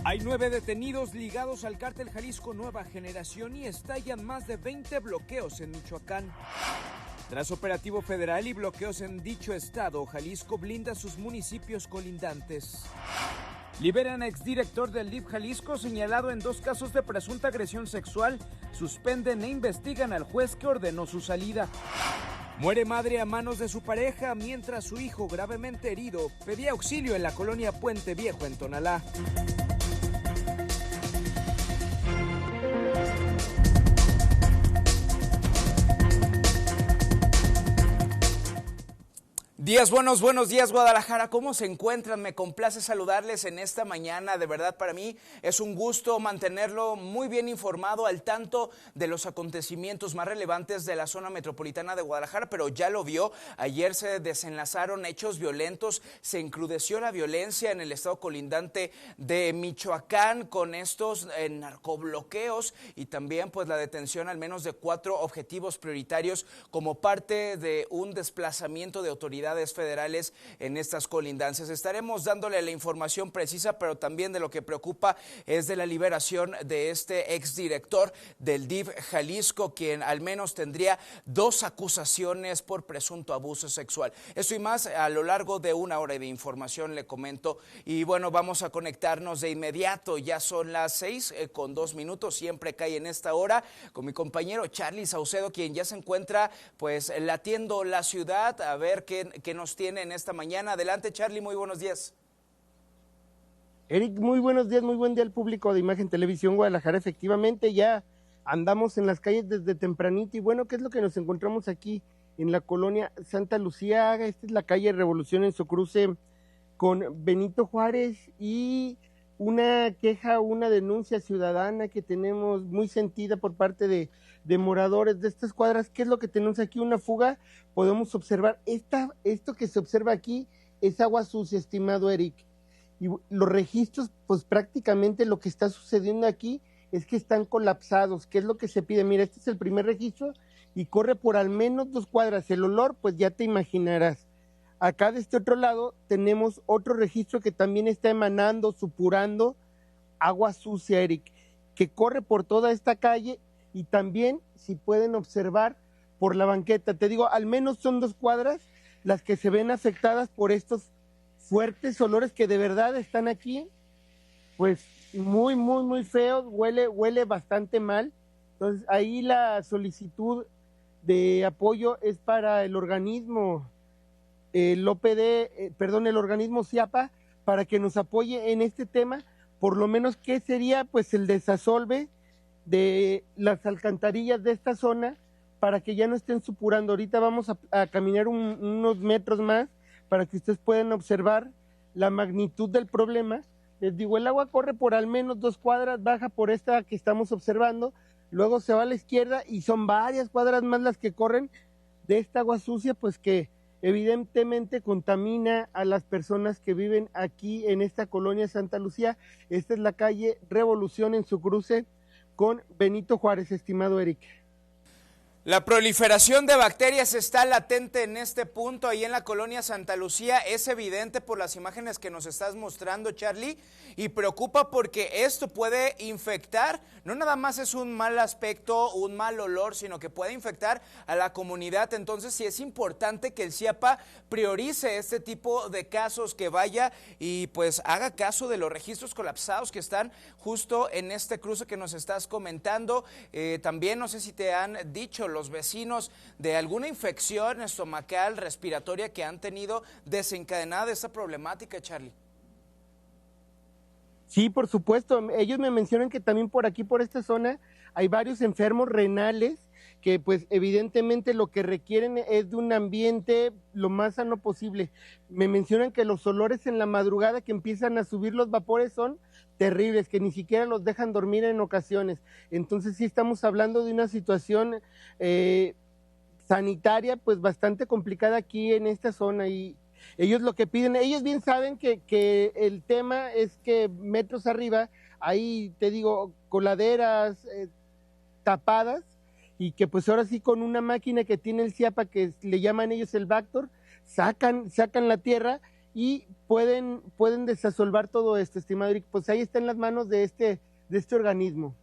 Hay 9 detenidos ligados al cártel Jalisco Nueva Generación y estallan más de 20 bloqueos en Michoacán. Tras operativo federal y bloqueos en dicho estado, Jalisco blinda sus municipios colindantes. Liberan a exdirector del DIF Jalisco señalado en 2 casos de presunta agresión sexual. Suspenden e investigan al juez que ordenó su salida. Muere madre a manos de su pareja mientras su hijo, gravemente herido, pedía auxilio en la colonia Puente Viejo en Tonalá. Buenos días Guadalajara, ¿cómo se encuentran? Me complace saludarles en esta mañana, de verdad para mí es un gusto mantenerlo muy bien informado al tanto de los acontecimientos más relevantes de la zona metropolitana de Guadalajara, pero ya lo vio, ayer se desenlazaron hechos violentos, se encrudeció la violencia en el estado colindante de Michoacán con estos narcobloqueos y también pues la detención al menos de 4 objetivos prioritarios como parte de un desplazamiento de autoridades federales en estas colindancias. Estaremos dándole la información precisa, pero también de lo que preocupa es de la liberación de este exdirector del DIF Jalisco, quien al menos tendría 2 acusaciones por presunto abuso sexual. Esto y más a lo largo de 1 hora de información le comento. Y bueno, vamos a conectarnos de inmediato. Ya son las 6:02, siempre cae en esta hora, con mi compañero Charlie Saucedo, quien ya se encuentra pues latiendo la ciudad a ver qué nos tiene en esta mañana. Adelante, Charlie, muy buenos días. Eric, muy buenos días, muy buen día al público de Imagen Televisión Guadalajara. Efectivamente, ya andamos en las calles desde tempranito y bueno, ¿qué es lo que nos encontramos aquí en la colonia Santa Lucía? Esta es la calle Revolución en su cruce con Benito Juárez y una queja, una denuncia ciudadana que tenemos muy sentida por parte de moradores de estas cuadras. ¿Qué es lo que tenemos aquí? Una fuga. Podemos observar, esto que se observa aquí es agua sucia, estimado Eric. Y los registros, pues prácticamente lo que está sucediendo aquí es que están colapsados. ¿Qué es lo que se pide? Mira, este es el primer registro y corre por al menos 2 cuadras. El olor, pues ya te imaginarás. Acá de este otro lado tenemos otro registro que también está emanando, supurando agua sucia, Eric, que corre por toda esta calle y también, si pueden observar, por la banqueta. Te digo, al menos son 2 cuadras las que se ven afectadas por estos fuertes olores que de verdad están aquí, pues muy, muy, muy feos, huele bastante mal. Entonces ahí la solicitud de apoyo es para el organismo el organismo CIAPA, para que nos apoye en este tema, por lo menos qué sería pues el desasolve de las alcantarillas de esta zona para que ya no estén supurando. Ahorita vamos a caminar unos metros más para que ustedes puedan observar la magnitud del problema. Les digo, el agua corre por al menos 2 cuadras, baja por esta que estamos observando, luego se va a la izquierda y son varias cuadras más las que corren de esta agua sucia, pues que evidentemente contamina a las personas que viven aquí en esta colonia Santa Lucía. Esta es la calle Revolución en su cruce con Benito Juárez, estimado Eric. La proliferación de bacterias está latente en este punto, ahí en la colonia Santa Lucía, es evidente por las imágenes que nos estás mostrando, Charlie, y preocupa porque esto puede infectar, no nada más es un mal aspecto, un mal olor, sino que puede infectar a la comunidad. Entonces sí es importante que el CIAPA priorice este tipo de casos, que vaya y pues haga caso de los registros colapsados que están justo en este cruce que nos estás comentando. También no sé si te han dicho los vecinos de alguna infección estomacal, respiratoria que han tenido desencadenada esta problemática, Charlie. Sí, por supuesto. Ellos me mencionan que también por aquí, por esta zona, hay varios enfermos renales que pues evidentemente lo que requieren es de un ambiente lo más sano posible. Me mencionan que los olores en la madrugada que empiezan a subir los vapores son terribles, que ni siquiera los dejan dormir en ocasiones. Entonces sí estamos hablando de una situación sanitaria pues bastante complicada aquí en esta zona, y ellos lo que piden, ellos bien saben que el tema es que metros arriba hay, te digo, coladeras tapadas, y que pues ahora sí con una máquina que tiene el CIAPA, que le llaman ellos el Vactor, sacan la tierra y pueden desasolvar todo esto, estimado Eric. Pues ahí está en las manos de este organismo.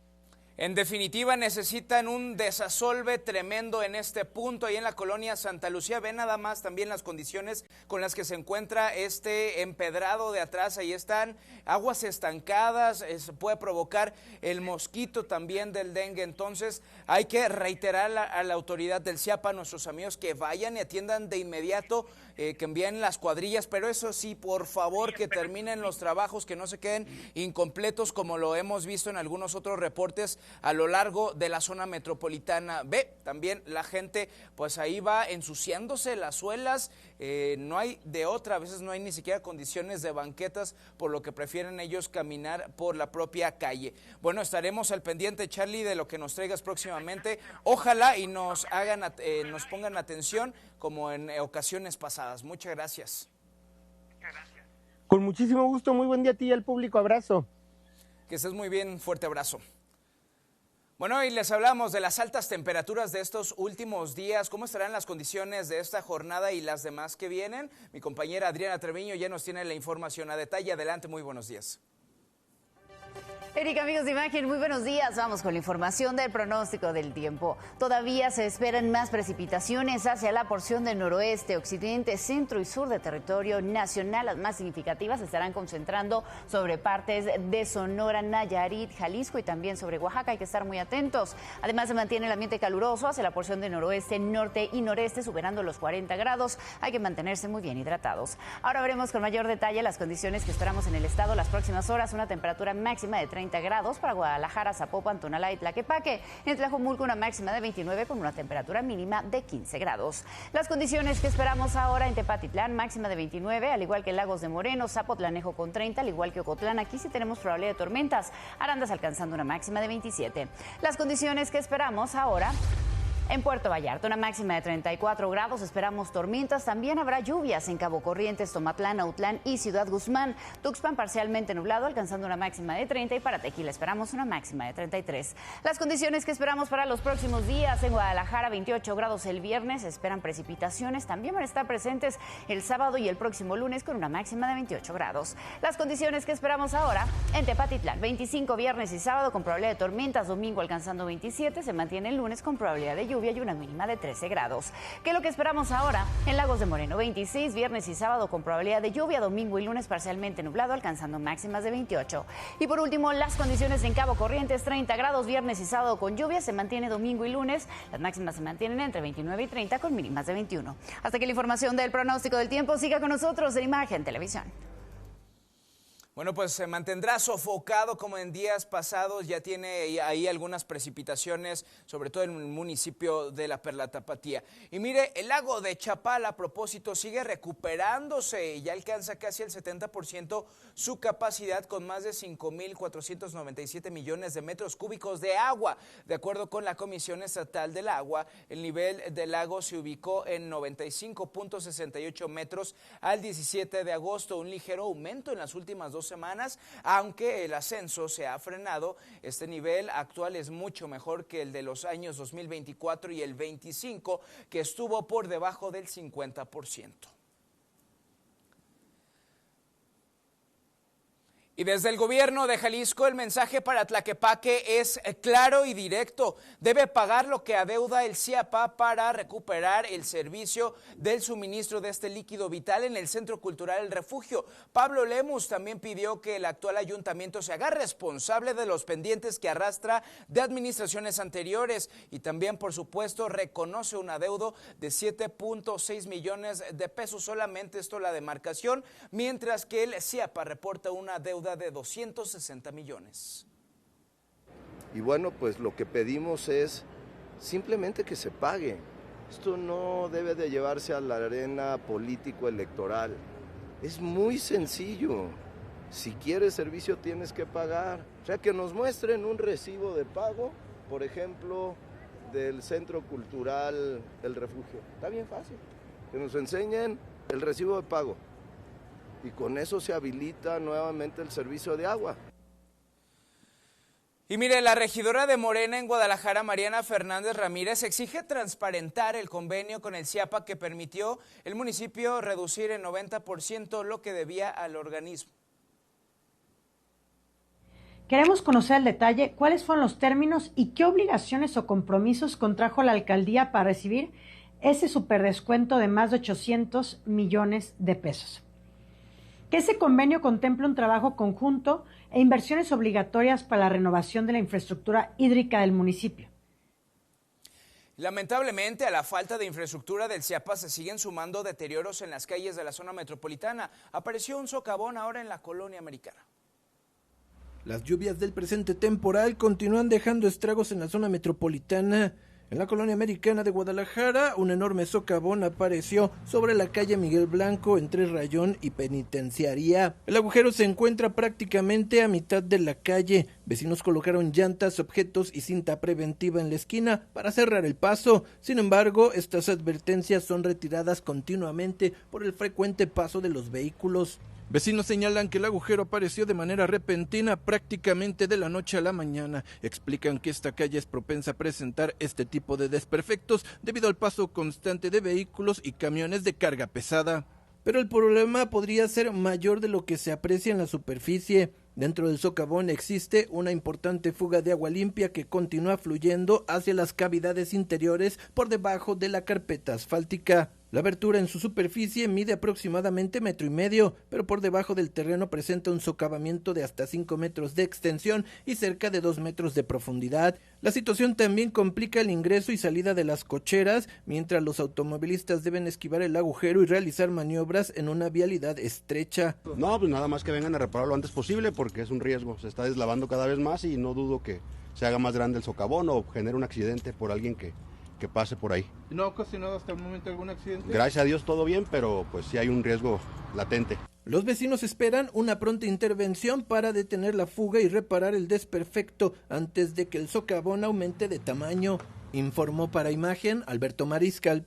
En definitiva, necesitan un desasolve tremendo en este punto, ahí en la colonia Santa Lucía. Ve nada más también las condiciones con las que se encuentra este empedrado de atrás. Ahí están aguas estancadas, puede provocar el mosquito también del dengue. Entonces hay que reiterar a la autoridad del CIAPA, a nuestros amigos, que vayan y atiendan de inmediato, que envíen las cuadrillas, pero eso sí, por favor, que terminen los trabajos, que no se queden incompletos como lo hemos visto en algunos otros reportes a lo largo de la zona metropolitana. Ve, también la gente pues ahí va ensuciándose las suelas, no hay de otra, a veces no hay ni siquiera condiciones de banquetas, por lo que prefieren ellos caminar por la propia calle. Bueno, estaremos al pendiente, Charlie, de lo que nos traigas próximamente. Ojalá y nos pongan atención como en ocasiones pasadas. Muchas gracias. Con muchísimo gusto, muy buen día a ti y al público, abrazo. Que estés muy bien, fuerte abrazo. Bueno, y les hablamos de las altas temperaturas de estos últimos días. ¿Cómo estarán las condiciones de esta jornada y las demás que vienen? Mi compañera Adriana Treviño ya nos tiene la información a detalle. Adelante, muy buenos días. Erika, amigos de Imagen, muy buenos días. Vamos con la información del pronóstico del tiempo. Todavía se esperan más precipitaciones hacia la porción del noroeste, occidente, centro y sur del territorio nacional. Las más significativas se estarán concentrando sobre partes de Sonora, Nayarit, Jalisco y también sobre Oaxaca. Hay que estar muy atentos. Además, se mantiene el ambiente caluroso hacia la porción del noroeste, norte y noreste, superando los 40 grados. Hay que mantenerse muy bien hidratados. Ahora veremos con mayor detalle las condiciones que esperamos en el estado las próximas horas. Una temperatura máxima de 30 grados para Guadalajara, Zapopan, Tonalá y Tlaquepaque. En Tlajomulco una máxima de 29 con una temperatura mínima de 15 grados. Las condiciones que esperamos ahora en Tepatitlán, máxima de 29, al igual que en Lagos de Moreno, Zapotlanejo con 30, al igual que Ocotlán. Aquí sí tenemos probabilidad de tormentas. Arandas alcanzando una máxima de 27. Las condiciones que esperamos ahora en Puerto Vallarta, una máxima de 34 grados, esperamos tormentas, también habrá lluvias en Cabo Corrientes, Tomatlán, Autlán y Ciudad Guzmán. Tuxpan parcialmente nublado, alcanzando una máxima de 30 y para Tequila esperamos una máxima de 33. Las condiciones que esperamos para los próximos días: en Guadalajara 28 grados el viernes, se esperan precipitaciones, también van a estar presentes el sábado y el próximo lunes con una máxima de 28 grados. Las condiciones que esperamos ahora en Tepatitlán, 25 viernes y sábado con probabilidad de tormentas, domingo alcanzando 27, se mantiene el lunes con probabilidad de lluvia y una mínima de 13 grados. ¿Qué es lo que esperamos ahora? En Lagos de Moreno, 26 viernes y sábado con probabilidad de lluvia, domingo y lunes parcialmente nublado, alcanzando máximas de 28. Y por último, las condiciones en Cabo Corrientes, 30 grados viernes y sábado con lluvia, se mantiene domingo y lunes, las máximas se mantienen entre 29 y 30 con mínimas de 21. Hasta aquí la información del pronóstico del tiempo. Siga con nosotros en Imagen Televisión. Bueno, pues se mantendrá sofocado como en días pasados, ya tiene ahí algunas precipitaciones, sobre todo en el municipio de La Perla Tapatía. Y mire, el lago de Chapala, a propósito, sigue recuperándose y ya alcanza casi el 70% su capacidad con más de 5.497 millones de metros cúbicos de agua. De acuerdo con la Comisión Estatal del Agua, el nivel del lago se ubicó en 95.68 metros al 17 de agosto, un ligero aumento en las últimas 2 semanas, aunque el ascenso se ha frenado. Este nivel actual es mucho mejor que el de los años 2024 y el 25, que estuvo por debajo del 50%. Y desde el gobierno de Jalisco el mensaje para Tlaquepaque es claro y directo. Debe pagar lo que adeuda el CIAPA para recuperar el servicio del suministro de este líquido vital en el Centro Cultural El Refugio. Pablo Lemus también pidió que el actual ayuntamiento se haga responsable de los pendientes que arrastra de administraciones anteriores y también, por supuesto, reconoce un adeudo de 7.6 millones de pesos, solamente esto la demarcación, mientras que el CIAPA reporta una deuda de 260 millones. Y bueno, pues lo que pedimos es simplemente que se pague. Esto no debe de llevarse a la arena político-electoral. Es muy sencillo. Si quieres servicio tienes que pagar. O sea, que nos muestren un recibo de pago, por ejemplo, del Centro Cultural El Refugio. Está bien fácil. Que nos enseñen el recibo de pago. Y con eso se habilita nuevamente el servicio de agua. Y mire, la regidora de Morena en Guadalajara, Mariana Fernández Ramírez, exige transparentar el convenio con el CIAPA que permitió el municipio reducir en 90% lo que debía al organismo. Queremos conocer el detalle, cuáles fueron los términos y qué obligaciones o compromisos contrajo la alcaldía para recibir ese superdescuento de más de 800 millones de pesos. Que ese convenio contempla un trabajo conjunto e inversiones obligatorias para la renovación de la infraestructura hídrica del municipio. Lamentablemente, a la falta de infraestructura del CIAPA se siguen sumando deterioros en las calles de la zona metropolitana. Apareció un socavón ahora en la colonia americana. Las lluvias del presente temporal continúan dejando estragos en la zona metropolitana. En la colonia americana de Guadalajara, un enorme socavón apareció sobre la calle Miguel Blanco entre Rayón y Penitenciaría. El agujero se encuentra prácticamente a mitad de la calle. Vecinos colocaron llantas, objetos y cinta preventiva en la esquina para cerrar el paso. Sin embargo, estas advertencias son retiradas continuamente por el frecuente paso de los vehículos. Vecinos señalan que el agujero apareció de manera repentina, prácticamente de la noche a la mañana. Explican que esta calle es propensa a presentar este tipo de desperfectos debido al paso constante de vehículos y camiones de carga pesada. Pero el problema podría ser mayor de lo que se aprecia en la superficie. Dentro del socavón existe una importante fuga de agua limpia que continúa fluyendo hacia las cavidades interiores por debajo de la carpeta asfáltica. La abertura en su superficie mide aproximadamente 1,5 metros, pero por debajo del terreno presenta un socavamiento de hasta 5 metros de extensión y cerca de 2 metros de profundidad. La situación también complica el ingreso y salida de las cocheras, mientras los automovilistas deben esquivar el agujero y realizar maniobras en una vialidad estrecha. No, pues nada más que vengan a repararlo lo antes posible porque es un riesgo, se está deslavando cada vez más y no dudo que se haga más grande el socavón o genere un accidente por alguien que pase por ahí. ¿No ha ocasionado hasta el momento algún accidente? Gracias a Dios todo bien, pero pues sí hay un riesgo latente. Los vecinos esperan una pronta intervención para detener la fuga y reparar el desperfecto antes de que el socavón aumente de tamaño, informó para Imagen Alberto Mariscal.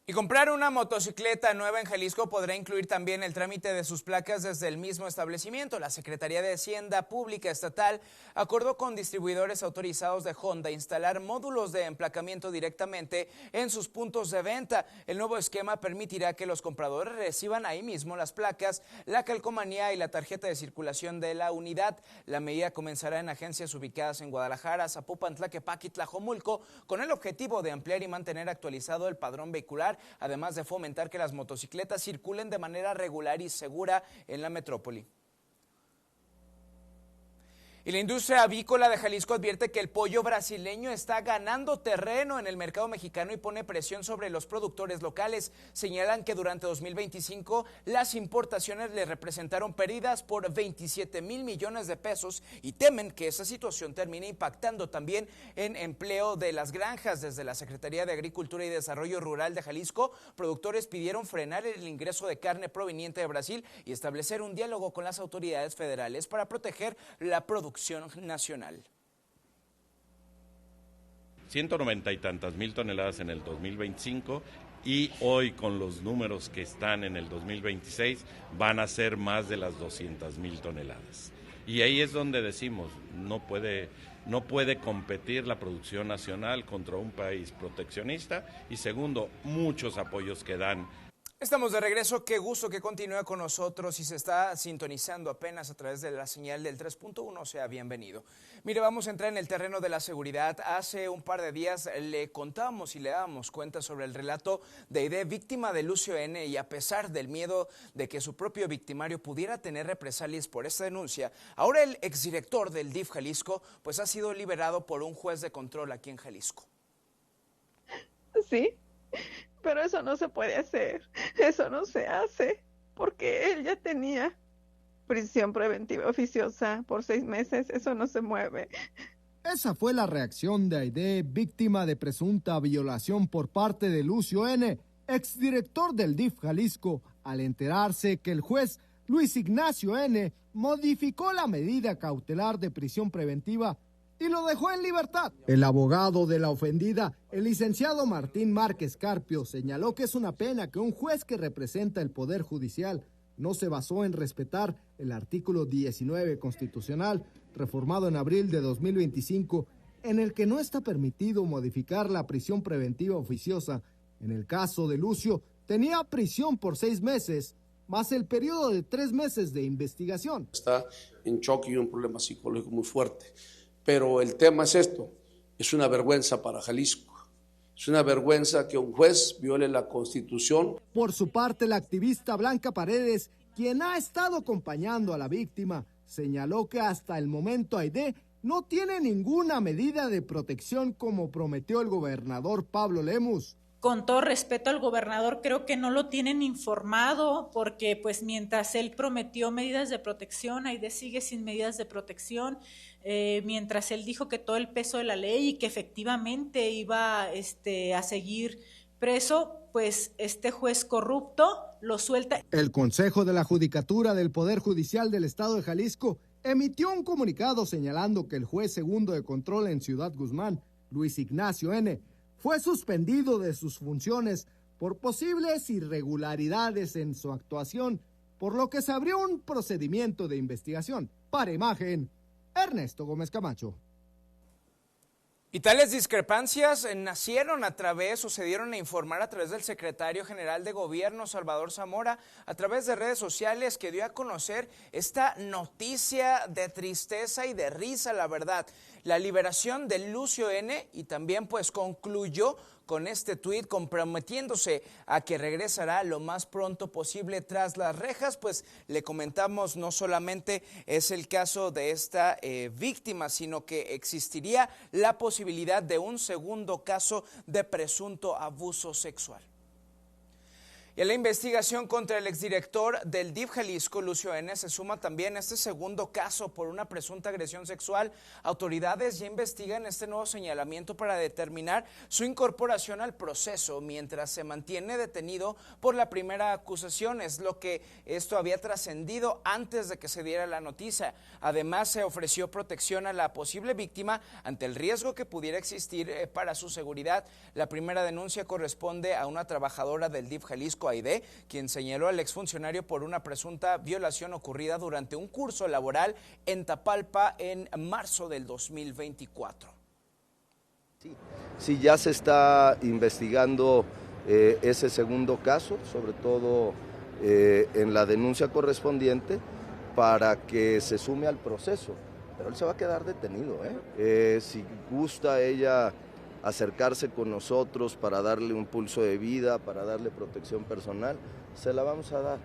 Y comprar una motocicleta nueva en Jalisco podrá incluir también el trámite de sus placas desde el mismo establecimiento. La Secretaría de Hacienda Pública Estatal acordó con distribuidores autorizados de Honda instalar módulos de emplacamiento directamente en sus puntos de venta. El nuevo esquema permitirá que los compradores reciban ahí mismo las placas, la calcomanía y la tarjeta de circulación de la unidad. La medida comenzará en agencias ubicadas en Guadalajara, Zapopan, Tlaquepaque y Tlajomulco, con el objetivo de ampliar y mantener actualizado el padrón vehicular, además de fomentar que las motocicletas circulen de manera regular y segura en la metrópoli. Y la industria avícola de Jalisco advierte que el pollo brasileño está ganando terreno en el mercado mexicano y pone presión sobre los productores locales. Señalan que durante 2025 las importaciones le representaron pérdidas por 27,000 millones de pesos y temen que esa situación termine impactando también en empleo de las granjas. Desde la Secretaría de Agricultura y Desarrollo Rural de Jalisco, productores pidieron frenar el ingreso de carne proveniente de Brasil y establecer un diálogo con las autoridades federales para proteger la producción nacional. 190 y tantas mil toneladas en el 2025 y hoy con los números que están en el 2026 van a ser más de las 200,000 toneladas. Y ahí es donde decimos, no puede competir la producción nacional contra un país proteccionista y segundo, muchos apoyos que dan. Estamos de regreso, qué gusto que continúe con nosotros y se está sintonizando apenas a través de la señal del 3.1, sea bienvenido. Mire, vamos a entrar en el terreno de la seguridad. Hace un par de días le contábamos y le dábamos cuenta sobre el relato de Aide, víctima de Lucio N., y a pesar del miedo de que su propio victimario pudiera tener represalias por esta denuncia, ahora el exdirector del DIF Jalisco pues ha sido liberado por un juez de control aquí en Jalisco. Sí. Pero eso no se puede hacer, eso no se hace, porque él ya tenía prisión preventiva oficiosa por 6 meses, eso no se mueve. Esa fue la reacción de Aide, víctima de presunta violación por parte de Lucio N., exdirector del DIF Jalisco, al enterarse que el juez Luis Ignacio N. modificó la medida cautelar de prisión preventiva y lo dejó en libertad. El abogado de la ofendida, el licenciado Martín Márquez Carpio, señaló que es una pena que un juez que representa el Poder Judicial no se basó en respetar el artículo 19 constitucional, reformado en abril de 2025, en el que no está permitido modificar la prisión preventiva oficiosa. En el caso de Lucio, tenía prisión por 6 meses, más el periodo de 3 meses de investigación. Está en shock y un problema psicológico muy fuerte. Pero el tema es esto, es una vergüenza para Jalisco. Es una vergüenza que un juez viole la Constitución. Por su parte, la activista Blanca Paredes, quien ha estado acompañando a la víctima, señaló que hasta el momento Aide no tiene ninguna medida de protección como prometió el gobernador Pablo Lemus. Con todo respeto al gobernador, creo que no lo tienen informado porque pues mientras él prometió medidas de protección, Aide sigue sin medidas de protección, mientras él dijo que todo el peso de la ley y que efectivamente iba a seguir preso, pues este juez corrupto lo suelta. El Consejo de la Judicatura del Poder Judicial del Estado de Jalisco emitió un comunicado señalando que el juez segundo de control en Ciudad Guzmán, Luis Ignacio N., fue suspendido de sus funciones por posibles irregularidades en su actuación, por lo que se abrió un procedimiento de investigación. Para Imagen, Ernesto Gómez Camacho. Y tales discrepancias nacieron a través o se dieron a informar a través del secretario general de Gobierno, Salvador Zamora, a través de redes sociales, que dio a conocer esta noticia de tristeza y de risa, la verdad. La liberación de Lucio N. y también pues concluyó con este tuit comprometiéndose a que regresará lo más pronto posible tras las rejas. Pues le comentamos, no solamente es el caso de esta víctima, sino que existiría la posibilidad de un segundo caso de presunto abuso sexual. Y en la investigación contra el exdirector del DIF Jalisco, Lucio N., se suma también este segundo caso por una presunta agresión sexual. Autoridades ya investigan este nuevo señalamiento para determinar su incorporación al proceso mientras se mantiene detenido por la primera acusación. Es lo que esto había trascendido antes de que se diera la noticia. Además, se ofreció protección a la posible víctima ante el riesgo que pudiera existir para su seguridad. La primera denuncia corresponde a una trabajadora del DIF Jalisco, Aide, quien señaló al exfuncionario por una presunta violación ocurrida durante un curso laboral en Tapalpa en marzo del 2024. Sí, ya se está investigando ese segundo caso, sobre todo en la denuncia correspondiente, para que se sume al proceso, pero él se va a quedar detenido. Si gusta ella acercarse con nosotros para darle un pulso de vida, para darle protección personal, se la vamos a dar.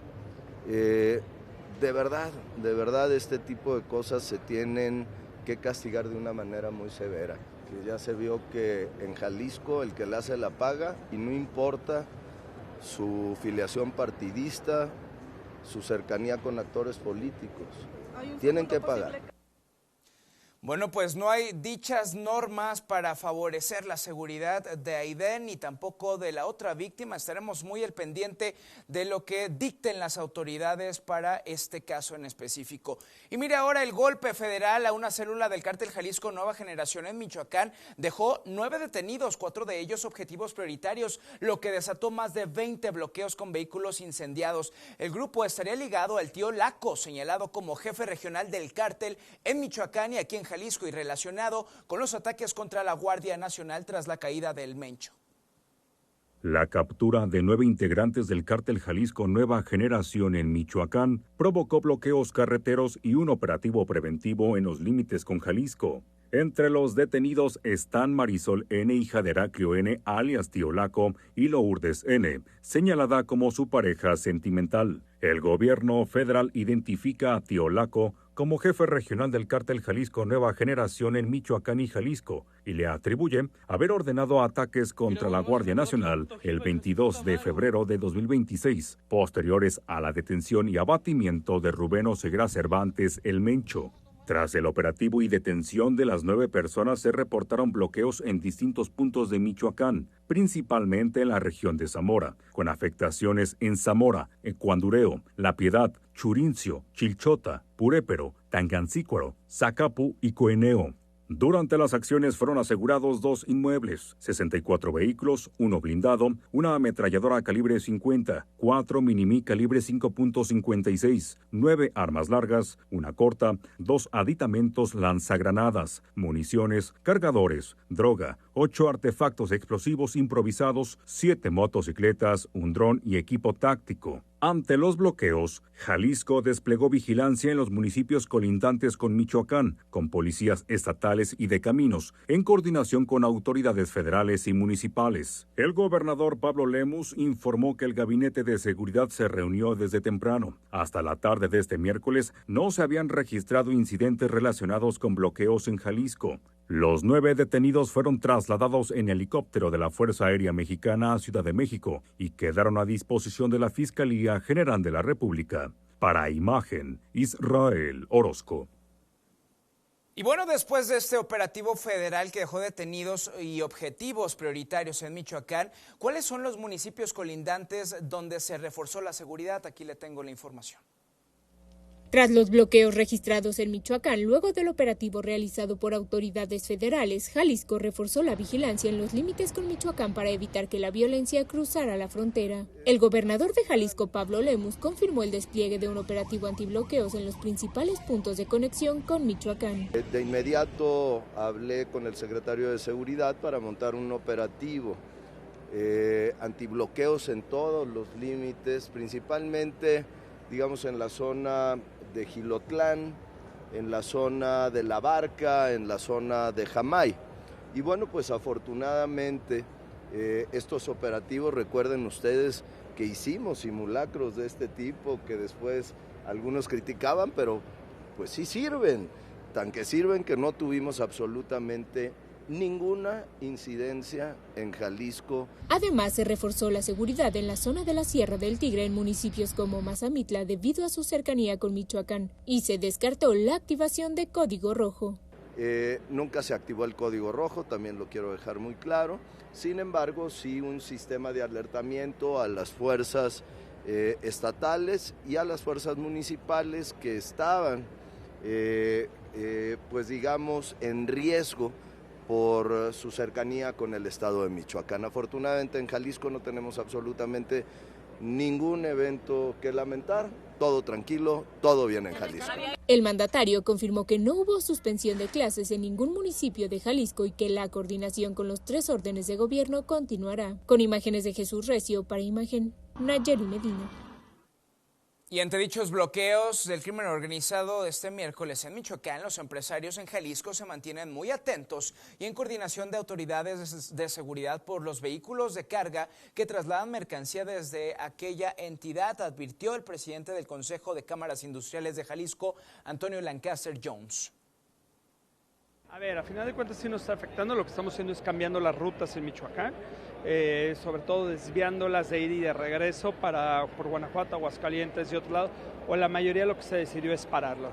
De verdad, este tipo de cosas se tienen que castigar de una manera muy severa. Que ya se vio que en Jalisco el que le hace la paga, y no importa su filiación partidista, su cercanía con actores políticos, tienen que pagar. Bueno, pues no hay dichas normas para favorecer la seguridad de Aide ni tampoco de la otra víctima. Estaremos muy al pendiente de lo que dicten las autoridades para este caso en específico. Y mire, ahora el golpe federal a una célula del cártel Jalisco Nueva Generación en Michoacán dejó 9 detenidos, 4 de ellos objetivos prioritarios, lo que desató más de 20 bloqueos con vehículos incendiados. El grupo estaría ligado al tío Laco, señalado como jefe regional del cártel en Michoacán y aquí en Jalisco, y relacionado con los ataques contra la Guardia Nacional tras la caída del Mencho. La captura de 9 integrantes del cártel Jalisco Nueva Generación en Michoacán provocó bloqueos carreteros y un operativo preventivo en los límites con Jalisco. Entre los detenidos están Marisol N., hija de Heraclio N., alias Tío Laco, y Lourdes N., señalada como su pareja sentimental. El gobierno federal identifica a Tío Laco como jefe regional del cártel Jalisco Nueva Generación en Michoacán y Jalisco, y le atribuye haber ordenado ataques contra la Guardia Nacional el 22 de febrero de 2026, posteriores a la detención y abatimiento de Rubén Oseguera Cervantes, el Mencho. Tras el operativo y detención de las 9 personas, se reportaron bloqueos en distintos puntos de Michoacán, principalmente en la región de Zamora, con afectaciones en Zamora, Ecuandureo, La Piedad, Churincio, Chilchota, Purépero, Tangancícuaro, Zacapu y Coeneo. Durante las acciones fueron asegurados 2 inmuebles, 64 vehículos, 1 blindado, una ametralladora calibre 50, 4 minimi calibre 5.56, 9 armas largas, una corta, 2 aditamentos lanzagranadas, municiones, cargadores, droga, 8 artefactos explosivos improvisados, 7 motocicletas, un dron y equipo táctico. Ante los bloqueos, Jalisco desplegó vigilancia en los municipios colindantes con Michoacán, con policías estatales y de caminos, en coordinación con autoridades federales y municipales. El gobernador Pablo Lemus informó que el Gabinete de Seguridad se reunió desde temprano. Hasta la tarde de este miércoles no se habían registrado incidentes relacionados con bloqueos en Jalisco. Los 9 detenidos fueron trasladados en helicóptero de la Fuerza Aérea Mexicana a Ciudad de México y quedaron a disposición de la Fiscalía General de la República. Para Imagen, Israel Orozco. Y bueno, después de este operativo federal que dejó detenidos y objetivos prioritarios en Michoacán, ¿cuáles son los municipios colindantes donde se reforzó la seguridad? Aquí le tengo la información. Tras los bloqueos registrados en Michoacán, luego del operativo realizado por autoridades federales, Jalisco reforzó la vigilancia en los límites con Michoacán para evitar que la violencia cruzara la frontera. El gobernador de Jalisco, Pablo Lemus, confirmó el despliegue de un operativo antibloqueos en los principales puntos de conexión con Michoacán. De inmediato hablé con el secretario de Seguridad para montar un operativo antibloqueos en todos los límites, principalmente, digamos, en la zona de Jilotlán, en la zona de La Barca, en la zona de Jamay. Y bueno, pues afortunadamente estos operativos, recuerden ustedes que hicimos simulacros de este tipo que después algunos criticaban, pero pues sí sirven, tan que sirven que no tuvimos absolutamente ninguna incidencia en Jalisco. Además, se reforzó la seguridad en la zona de la Sierra del Tigre en municipios como Mazamitla debido a su cercanía con Michoacán y se descartó la activación de Código Rojo. Nunca se activó el Código Rojo, también lo quiero dejar muy claro. Sin embargo, sí un sistema de alertamiento a las fuerzas estatales y a las fuerzas municipales que estaban, pues digamos, en riesgo por su cercanía con el estado de Michoacán. Afortunadamente en Jalisco no tenemos absolutamente ningún evento que lamentar, todo tranquilo, todo bien en Jalisco. El mandatario confirmó que no hubo suspensión de clases en ningún municipio de Jalisco y que la coordinación con los 3 órdenes de gobierno continuará. Con imágenes de Jesús Recio, para Imagen, Nayeli Medina. Y ante dichos bloqueos del crimen organizado de este miércoles en Michoacán, los empresarios en Jalisco se mantienen muy atentos y en coordinación de autoridades de seguridad por los vehículos de carga que trasladan mercancía desde aquella entidad, advirtió el presidente del Consejo de Cámaras Industriales de Jalisco, Antonio Lancaster Jones. A ver, a final de cuentas sí nos está afectando, lo que estamos haciendo es cambiando las rutas en Michoacán, sobre todo desviándolas de ida y de regreso por Guanajuato, Aguascalientes y otro lado, o la mayoría lo que se decidió es pararlo.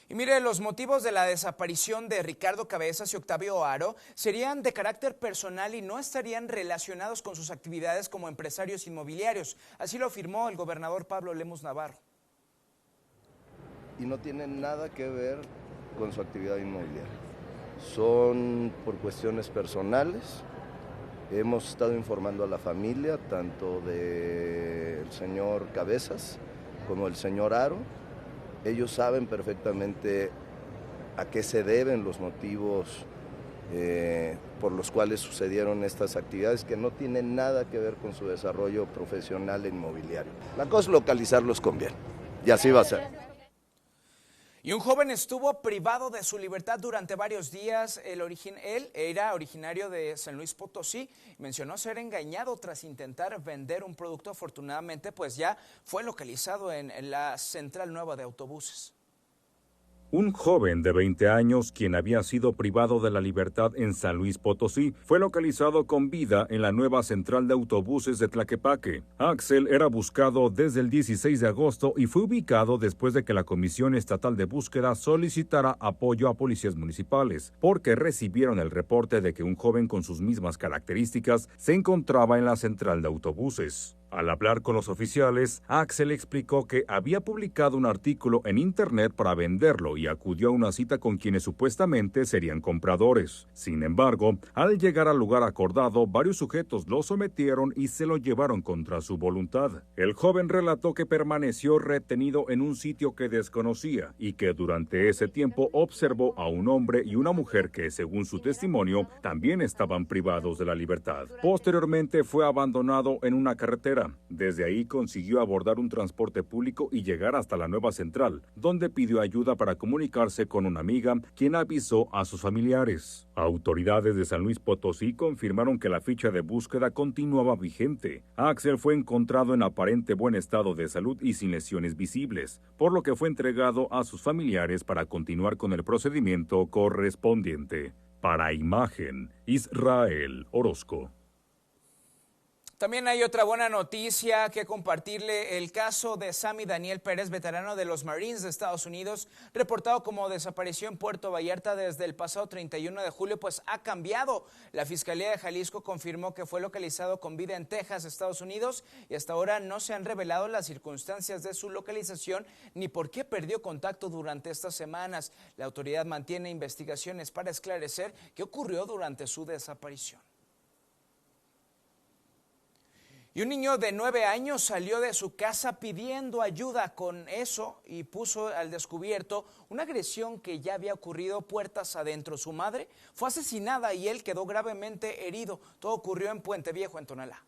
Y mire, los motivos de la desaparición de Ricardo Cabezas y Octavio Haro serían de carácter personal y no estarían relacionados con sus actividades como empresarios inmobiliarios. Así lo afirmó el gobernador Pablo Lemus Navarro. Y no tienen nada que ver con su actividad inmobiliaria. Son por cuestiones personales. Hemos estado informando a la familia, tanto del señor Cabezas como del señor Haro. Ellos saben perfectamente a qué se deben los motivos por los cuales sucedieron estas actividades, que no tienen nada que ver con su desarrollo profesional e inmobiliario. La cosa es localizarlos con bien, y así va a ser. Y un joven estuvo privado de su libertad durante varios días. Él era originario de San Luis Potosí. Mencionó ser engañado tras intentar vender un producto. Afortunadamente, pues ya fue localizado en la Central Nueva de Autobuses. Un joven de 20 años, quien había sido privado de la libertad en San Luis Potosí, fue localizado con vida en la nueva central de autobuses de Tlaquepaque. Axel era buscado desde el 16 de agosto y fue ubicado después de que la Comisión Estatal de Búsqueda solicitara apoyo a policías municipales, porque recibieron el reporte de que un joven con sus mismas características se encontraba en la central de autobuses. Al hablar con los oficiales, Axel explicó que había publicado un artículo en internet para venderlo y acudió a una cita con quienes supuestamente serían compradores. Sin embargo, al llegar al lugar acordado, varios sujetos lo sometieron y se lo llevaron contra su voluntad. El joven relató que permaneció retenido en un sitio que desconocía y que durante ese tiempo observó a un hombre y una mujer que, según su testimonio, también estaban privados de la libertad. Posteriormente fue abandonado en una carretera. Desde ahí consiguió abordar un transporte público y llegar hasta la nueva central, donde pidió ayuda para comunicarse con una amiga, quien avisó a sus familiares. Autoridades de San Luis Potosí confirmaron que la ficha de búsqueda continuaba vigente. Axel fue encontrado en aparente buen estado de salud y sin lesiones visibles, por lo que fue entregado a sus familiares para continuar con el procedimiento correspondiente. Para Imagen, Israel Orozco. También hay otra buena noticia que compartirle. El caso de Sammy Daniel Pérez, veterano de los Marines de Estados Unidos, reportado como desapareció en Puerto Vallarta desde el pasado 31 de julio, pues ha cambiado. La Fiscalía de Jalisco confirmó que fue localizado con vida en Texas, Estados Unidos, y hasta ahora no se han revelado las circunstancias de su localización ni por qué perdió contacto durante estas semanas. La autoridad mantiene investigaciones para esclarecer qué ocurrió durante su desaparición. Y un niño de 9 años salió de su casa pidiendo ayuda con eso y puso al descubierto una agresión que ya había ocurrido puertas adentro. Su madre fue asesinada y él quedó gravemente herido. Todo ocurrió en Puente Viejo, en Tonalá.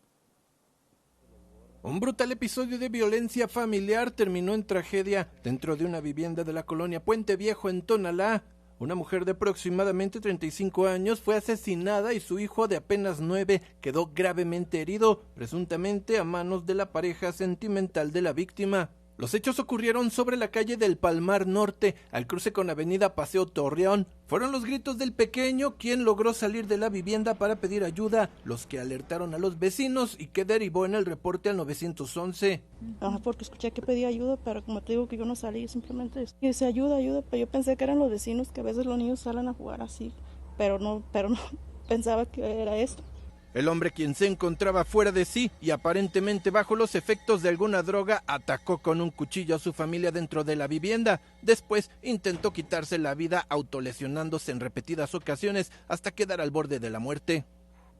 Un brutal episodio de violencia familiar terminó en tragedia dentro de una vivienda de la colonia Puente Viejo, en Tonalá. Una mujer de aproximadamente 35 años fue asesinada y su hijo de apenas 9 quedó gravemente herido, presuntamente a manos de la pareja sentimental de la víctima. Los hechos ocurrieron sobre la calle del Palmar Norte, al cruce con avenida Paseo Torreón. Fueron los gritos del pequeño quien logró salir de la vivienda para pedir ayuda, los que alertaron a los vecinos y que derivó en el reporte al 911. Porque escuché que pedía ayuda, pero como te digo que yo no salí, simplemente dice ayuda, pero yo pensé que eran los vecinos, que a veces los niños salen a jugar así, pero no pensaba que era esto. El hombre, quien se encontraba fuera de sí y aparentemente bajo los efectos de alguna droga, atacó con un cuchillo a su familia dentro de la vivienda. Después intentó quitarse la vida autolesionándose en repetidas ocasiones hasta quedar al borde de la muerte.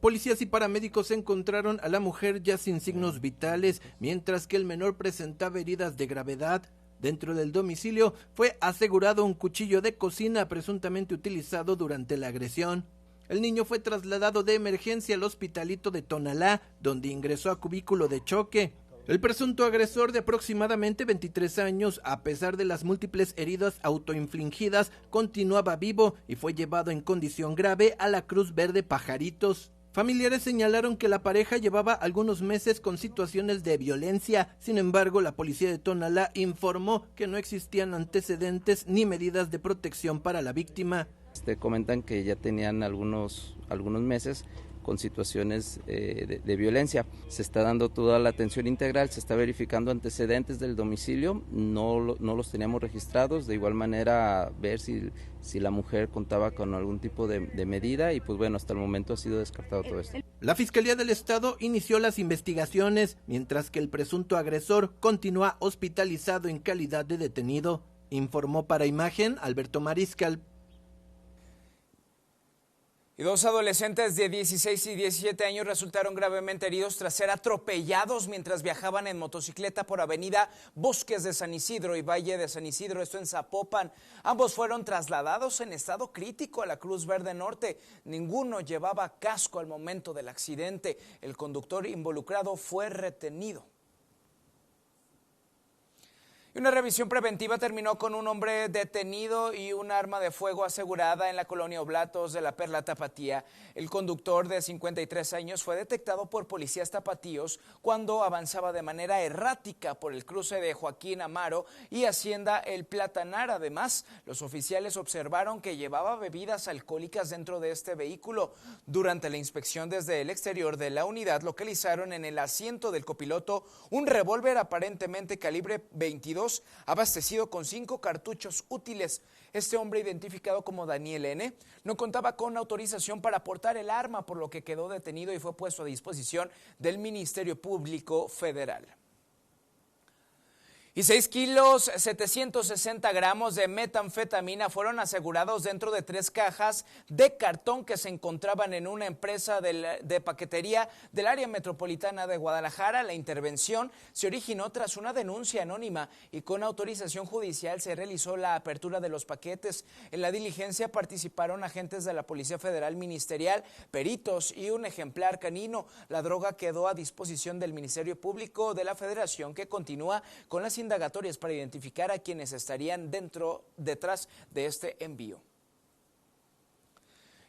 Policías y paramédicos encontraron a la mujer ya sin signos vitales, mientras que el menor presentaba heridas de gravedad. Dentro del domicilio fue asegurado un cuchillo de cocina presuntamente utilizado durante la agresión. El niño fue trasladado de emergencia al hospitalito de Tonalá, donde ingresó a cubículo de choque. El presunto agresor, de aproximadamente 23 años, a pesar de las múltiples heridas autoinfligidas, continuaba vivo y fue llevado en condición grave a la Cruz Verde Pajaritos. Familiares señalaron que la pareja llevaba algunos meses con situaciones de violencia. Sin embargo, la policía de Tonalá informó que no existían antecedentes ni medidas de protección para la víctima. Comentan que ya tenían algunos meses con situaciones de violencia. Se está dando toda la atención integral, se está verificando antecedentes del domicilio, no los teníamos registrados, de igual manera ver si la mujer contaba con algún tipo de medida y pues bueno, hasta el momento ha sido descartado todo esto. La Fiscalía del Estado inició las investigaciones, mientras que el presunto agresor continúa hospitalizado en calidad de detenido. Informó para Imagen Alberto Mariscal. Y 2 adolescentes de 16 y 17 años resultaron gravemente heridos tras ser atropellados mientras viajaban en motocicleta por avenida Bosques de San Isidro y Valle de San Isidro, esto en Zapopan. Ambos fueron trasladados en estado crítico a la Cruz Verde Norte. Ninguno llevaba casco al momento del accidente. El conductor involucrado fue retenido. Y una revisión preventiva terminó con un hombre detenido y un arma de fuego asegurada en la colonia Oblatos de la Perla Tapatía. El conductor de 53 años fue detectado por policías tapatíos cuando avanzaba de manera errática por el cruce de Joaquín Amaro y Hacienda El Platanar. Además, los oficiales observaron que llevaba bebidas alcohólicas dentro de este vehículo. Durante la inspección desde el exterior de la unidad, localizaron en el asiento del copiloto un revólver aparentemente calibre 22 32, abastecido con 5 cartuchos útiles. Este hombre, identificado como Daniel N., no contaba con autorización para portar el arma, por lo que quedó detenido y fue puesto a disposición del Ministerio Público Federal. Y 6 kilos 760 gramos de metanfetamina fueron asegurados dentro de 3 cajas de cartón que se encontraban en una empresa de paquetería del área metropolitana de Guadalajara. La intervención se originó tras una denuncia anónima y con autorización judicial se realizó la apertura de los paquetes. En la diligencia participaron agentes de la Policía Federal Ministerial, peritos y un ejemplar canino. La droga quedó a disposición del Ministerio Público de la Federación, que continúa con las indagatorias para identificar a quienes estarían detrás de este envío.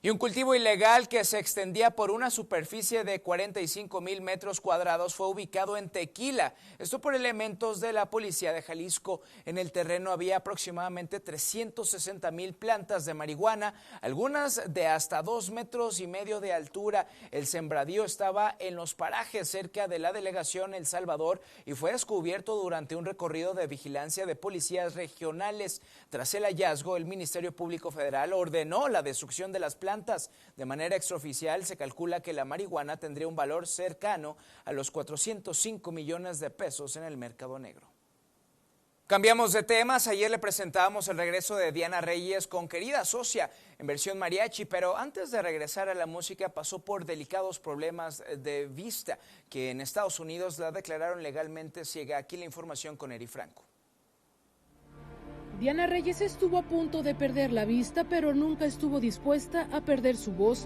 Y un cultivo ilegal que se extendía por una superficie de 45,000 metros cuadrados fue ubicado en Tequila. Esto por elementos de la Policía de Jalisco. En el terreno había aproximadamente 360,000 plantas de marihuana, algunas de hasta 2,5 metros de altura. El sembradío estaba en los parajes cerca de la delegación El Salvador y fue descubierto durante un recorrido de vigilancia de policías regionales. Tras el hallazgo, el Ministerio Público Federal ordenó la destrucción de las plantas. De manera extraoficial, se calcula que la marihuana tendría un valor cercano a los 405 millones de pesos en el mercado negro. Cambiamos de temas. Ayer le presentábamos el regreso de Diana Reyes con Querida Socia en versión mariachi, pero antes de regresar a la música pasó por delicados problemas de vista que en Estados Unidos la declararon legalmente ciega. Aquí la información con Eri Franco. Diana Reyes estuvo a punto de perder la vista, pero nunca estuvo dispuesta a perder su voz.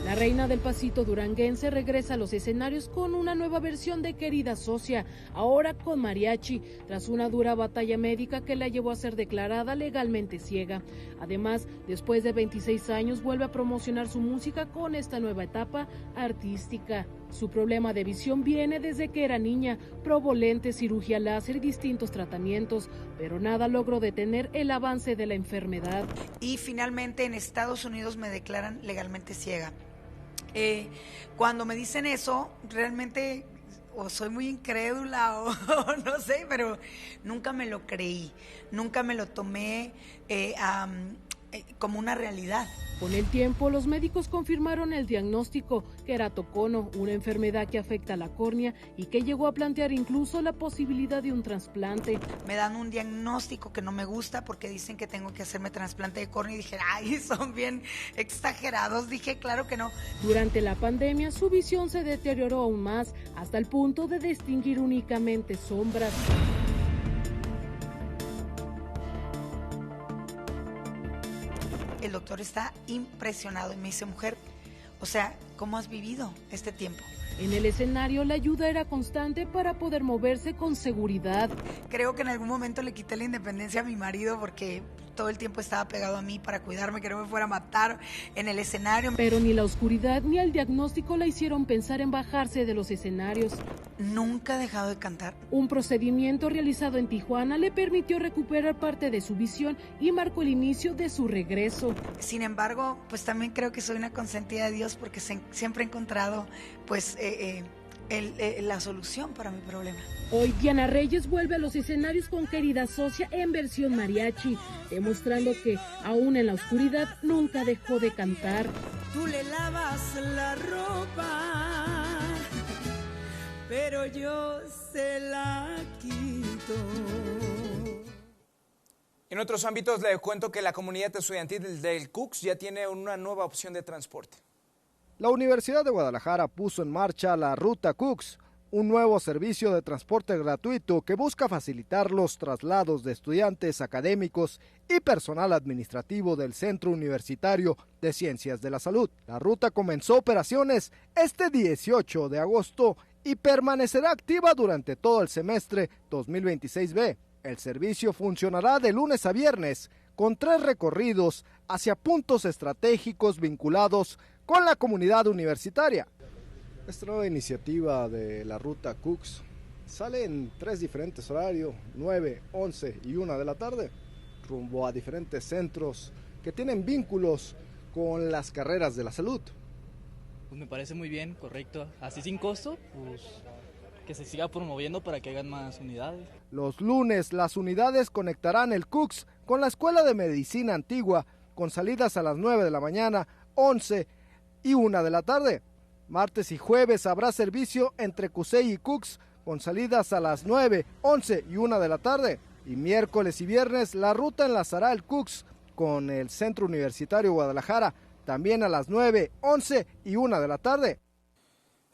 La reina del pasito duranguense regresa a los escenarios con una nueva versión de Querida Socia, ahora con mariachi, tras una dura batalla médica que la llevó a ser declarada legalmente ciega. Además, después de 26 años, vuelve a promocionar su música con esta nueva etapa artística. Su problema de visión viene desde que era niña, probó lentes, cirugía láser y distintos tratamientos, pero nada logró detener el avance de la enfermedad. Y finalmente en Estados Unidos me declaran legalmente ciega. Cuando me dicen eso, realmente o soy muy incrédula o no sé, pero nunca me lo creí, nunca me lo tomé como una realidad. Con el tiempo, los médicos confirmaron el diagnóstico, queratocono, una enfermedad que afecta a la córnea y que llegó a plantear incluso la posibilidad de un trasplante. Me dan un diagnóstico que no me gusta porque dicen que tengo que hacerme trasplante de córnea y dije, ay, son bien exagerados. Dije, claro que no. Durante la pandemia, su visión se deterioró aún más, hasta el punto de distinguir únicamente sombras. El doctor está impresionado y me dice, mujer, o sea, ¿cómo has vivido este tiempo? En el escenario, la ayuda era constante para poder moverse con seguridad. Creo que en algún momento le quité la independencia a mi marido porque todo el tiempo estaba pegado a mí para cuidarme, que no me fuera a matar en el escenario. Pero ni la oscuridad ni el diagnóstico la hicieron pensar en bajarse de los escenarios. Nunca he dejado de cantar. Un procedimiento realizado en Tijuana le permitió recuperar parte de su visión y marcó el inicio de su regreso. Sin embargo, pues también creo que soy una consentida de Dios porque siempre he encontrado pues la solución para mi problema. Hoy Diana Reyes vuelve a los escenarios con Querida Socia en versión mariachi, demostrando que aún en la oscuridad nunca dejó de cantar. Tú le lavas la ropa, pero yo se la quito. En otros ámbitos le cuento que la comunidad estudiantil del CUCS ya tiene una nueva opción de transporte. La Universidad de Guadalajara puso en marcha la Ruta CUCS, un nuevo servicio de transporte gratuito que busca facilitar los traslados de estudiantes académicos y personal administrativo del Centro Universitario de Ciencias de la Salud. La ruta comenzó operaciones este 18 de agosto y permanecerá activa durante todo el semestre 2026B. El servicio funcionará de lunes a viernes, con 3 recorridos hacia puntos estratégicos vinculados con la comunidad universitaria. Esta nueva iniciativa de la Ruta CUCS sale en 3 diferentes horarios, 9, 11 y 1 de la tarde, rumbo a diferentes centros que tienen vínculos con las carreras de la salud. Pues me parece muy bien, correcto. Así sin costo, pues que se siga promoviendo para que hagan más unidades. Los lunes, las unidades conectarán el CUCS con la Escuela de Medicina Antigua, con salidas a las 9 de la mañana, 11 y 1 de la tarde. Martes y jueves habrá servicio entre CUSEI y CUCS, con salidas a las 9, 11 y 1 de la tarde. Y miércoles y viernes la ruta enlazará el CUCS con el Centro Universitario Guadalajara, también a las 9, 11 y 1 de la tarde.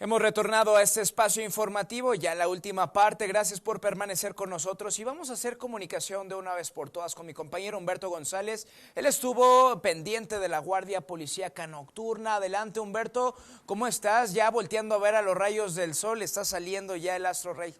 Hemos retornado a este espacio informativo, ya la última parte. Gracias por permanecer con nosotros y vamos a hacer comunicación de una vez por todas con mi compañero Humberto González. Él estuvo pendiente de la Guardia Policíaca Nocturna. Adelante, Humberto, ¿cómo estás? Ya volteando a ver a los rayos del sol, está saliendo ya el Astro Rey.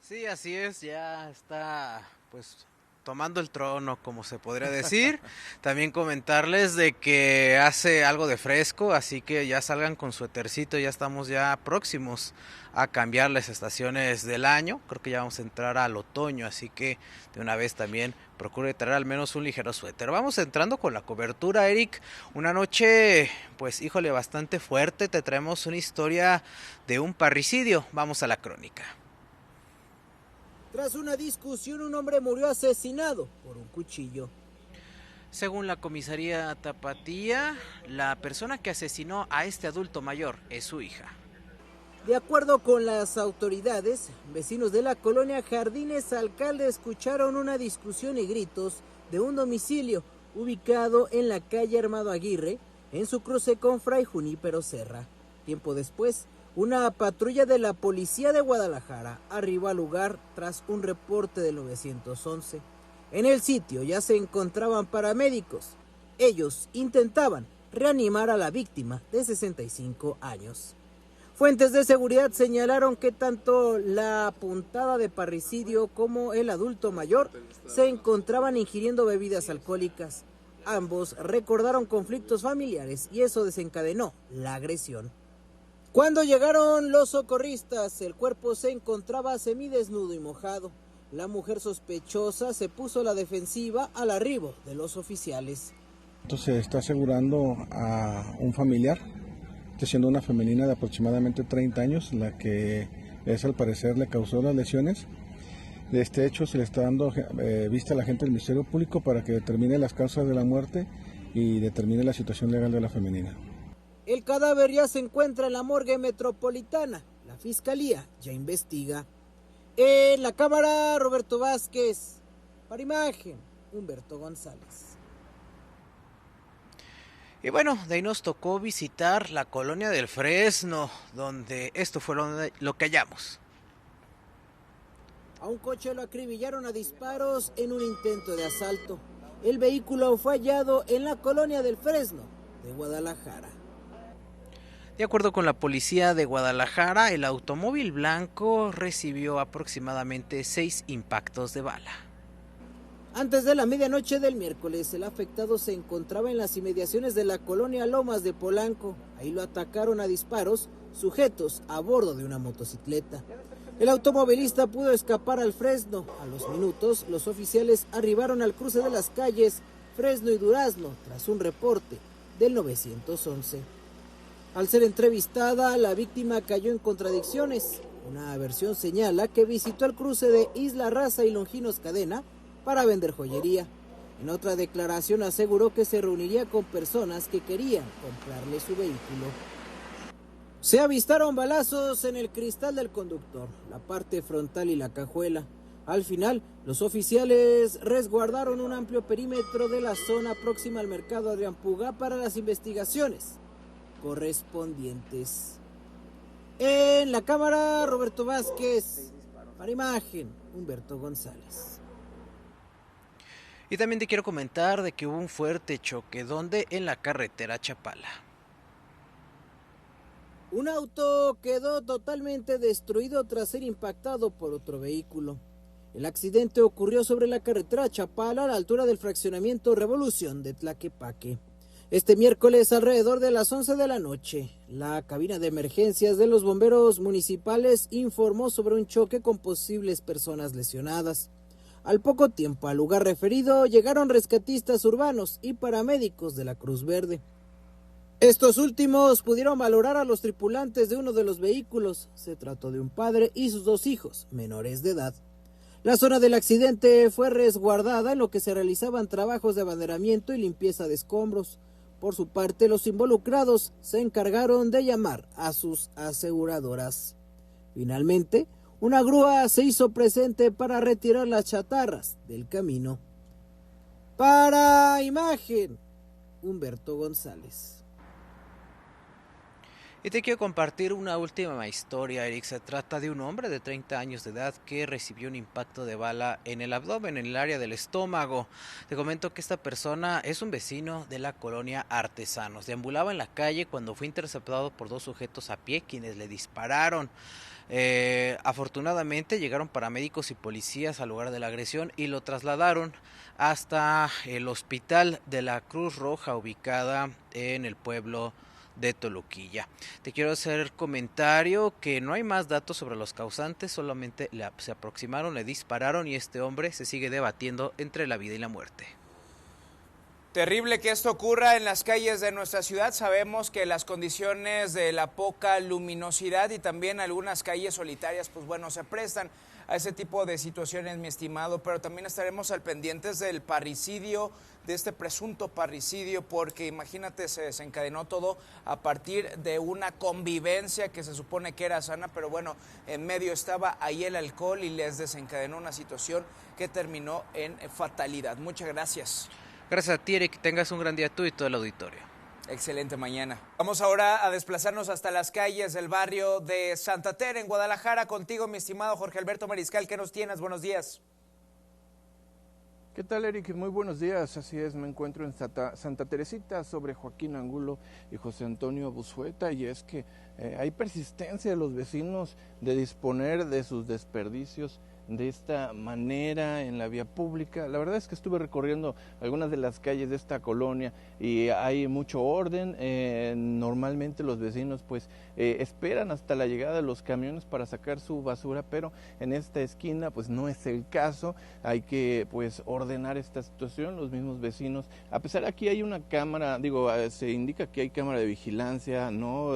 Sí, así es, ya está pues tomando el trono, como se podría decir. También comentarles de que hace algo de fresco, así que ya salgan con suétercito, ya estamos ya próximos a cambiar las estaciones del año. Creo que ya vamos a entrar al otoño, así que de una vez también procure traer al menos un ligero suéter. Vamos entrando con la cobertura, Eric. Una noche, pues híjole, bastante fuerte. Te traemos una historia de un parricidio. Vamos a la crónica. Tras una discusión, un hombre murió asesinado por un cuchillo. Según la comisaría Tapatía, la persona que asesinó a este adulto mayor es su hija. De acuerdo con las autoridades, vecinos de la colonia Jardines Alcalde escucharon una discusión y gritos de un domicilio ubicado en la calle Armando Aguirre, en su cruce con Fray Junípero Serra. Tiempo después, una patrulla de la policía de Guadalajara arribó al lugar tras un reporte del 911. En el sitio ya se encontraban paramédicos. Ellos intentaban reanimar a la víctima de 65 años. Fuentes de seguridad señalaron que tanto la apuntada de parricidio como el adulto mayor se encontraban ingiriendo bebidas alcohólicas. Ambos recordaron conflictos familiares y eso desencadenó la agresión. Cuando llegaron los socorristas, el cuerpo se encontraba semidesnudo y mojado. La mujer sospechosa se puso a la defensiva al arribo de los oficiales. Entonces se está asegurando a un familiar, siendo una femenina de aproximadamente 30 años, la que al parecer le causó las lesiones. De este hecho se le está dando vista a la gente del Ministerio Público para que determine las causas de la muerte y determine la situación legal de la femenina. El cadáver ya se encuentra en la morgue metropolitana. La fiscalía ya investiga. En la cámara, Roberto Vázquez. Para Imagen, Humberto González. Y bueno, de ahí nos tocó visitar la colonia del Fresno, donde esto fue lo que hallamos. A un coche lo acribillaron a disparos en un intento de asalto. El vehículo fue hallado en la colonia del Fresno de Guadalajara. De acuerdo con la policía de Guadalajara, el automóvil blanco recibió aproximadamente 6 impactos de bala. Antes de la medianoche del miércoles, el afectado se encontraba en las inmediaciones de la colonia Lomas de Polanco. Ahí lo atacaron a disparos, sujetos a bordo de una motocicleta. El automovilista pudo escapar al Fresno. A los minutos, los oficiales arribaron al cruce de las calles Fresno y Durazno, tras un reporte del 911. Al ser entrevistada, la víctima cayó en contradicciones. Una versión señala que visitó el cruce de Isla Raza y Longinos Cadena para vender joyería. En otra declaración aseguró que se reuniría con personas que querían comprarle su vehículo. Se avistaron balazos en el cristal del conductor, la parte frontal y la cajuela. Al final, los oficiales resguardaron un amplio perímetro de la zona próxima al mercado Adrián Puga para las investigaciones correspondientes. En la cámara, Roberto Vázquez. Para Imagen, Humberto González. Y también te quiero comentar de que hubo un fuerte choque, donde en la carretera Chapala. Un auto quedó totalmente destruido tras ser impactado por otro vehículo. El accidente ocurrió sobre la carretera Chapala a la altura del fraccionamiento Revolución de Tlaquepaque. Este miércoles alrededor de las 11 de la noche, la cabina de emergencias de los bomberos municipales informó sobre un choque con posibles personas lesionadas. Al poco tiempo al lugar referido llegaron rescatistas urbanos y paramédicos de la Cruz Verde. Estos últimos pudieron valorar a los tripulantes de uno de los vehículos. Se trató de un padre y sus 2 hijos, menores de edad. La zona del accidente fue resguardada en lo que se realizaban trabajos de abanderamiento y limpieza de escombros. Por su parte, los involucrados se encargaron de llamar a sus aseguradoras. Finalmente, una grúa se hizo presente para retirar las chatarras del camino. Para Imagen, Humberto González. Y te quiero compartir una última historia, Eric. Se trata de un hombre de 30 años de edad que recibió un impacto de bala en el abdomen, en el área del estómago. Te comento que esta persona es un vecino de la colonia Artesanos. Deambulaba en la calle cuando fue interceptado por 2 sujetos a pie quienes le dispararon. Afortunadamente llegaron paramédicos y policías al lugar de la agresión y lo trasladaron hasta el hospital de la Cruz Roja ubicada en el pueblo de Toluquilla. Te quiero hacer comentario que no hay más datos sobre los causantes, solamente se aproximaron, le dispararon y este hombre se sigue debatiendo entre la vida y la muerte. Terrible que esto ocurra en las calles de nuestra ciudad. Sabemos que las condiciones de la poca luminosidad y también algunas calles solitarias, pues bueno, se prestan a ese tipo de situaciones, mi estimado, pero también estaremos al pendientes del parricidio, de este presunto parricidio, porque imagínate, se desencadenó todo a partir de una convivencia que se supone que era sana, pero bueno, en medio estaba ahí el alcohol y les desencadenó una situación que terminó en fatalidad. Muchas gracias. Gracias a ti, Eric, que tengas un gran día tú y todo el auditorio. Excelente mañana. Vamos ahora a desplazarnos hasta las calles del barrio de Santa Tere, en Guadalajara. Contigo, mi estimado Jorge Alberto Mariscal, ¿qué nos tienes? Buenos días. ¿Qué tal, Eric? Muy buenos días. Así es, me encuentro en Santa Teresita sobre Joaquín Angulo y José Antonio Busueta, y es que hay persistencia de los vecinos de disponer de sus desperdicios de esta manera en la vía pública. La verdad es que estuve recorriendo algunas de las calles de esta colonia y hay mucho orden. Normalmente los vecinos pues esperan hasta la llegada de los camiones para sacar su basura, pero en esta esquina pues no es el caso. Hay que pues ordenar esta situación. Los mismos vecinos, a pesar de aquí hay una cámara, se indica que hay cámara de vigilancia, ¿no?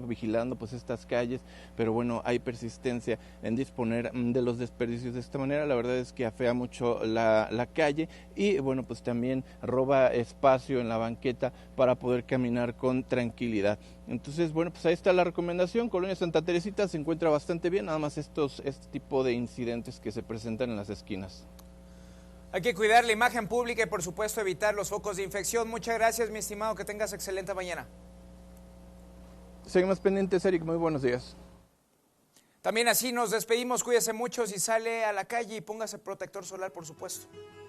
Vigilando pues estas calles, pero bueno, hay persistencia en disponer de los desperdicios de esta manera. La verdad es que afea mucho la calle y bueno, pues también roba espacio en la banqueta para poder caminar con tranquilidad. Entonces, bueno, pues ahí está la recomendación. Colonia Santa Teresita se encuentra bastante bien, nada más este tipo de incidentes que se presentan en las esquinas. Hay que cuidar la imagen pública y por supuesto evitar los focos de infección. Muchas gracias, mi estimado, que tengas excelente mañana. Seguimos pendientes, Eric, muy buenos días. También así nos despedimos, cuídese mucho si sale a la calle y póngase protector solar, por supuesto.